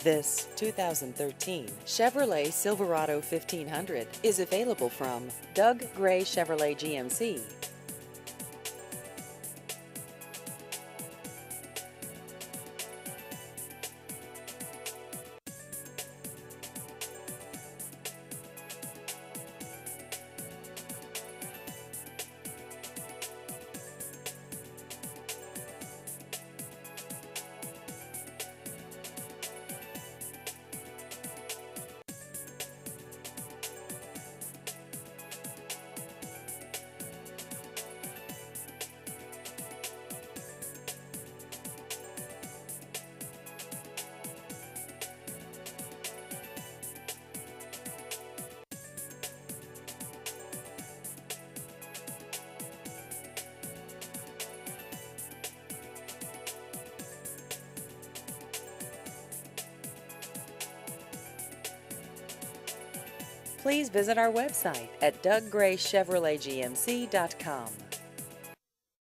This 2013 Chevrolet Silverado 1500 is available from Doug Gray Chevrolet GMC. Please visit our website at douggraychevroletgmc.com.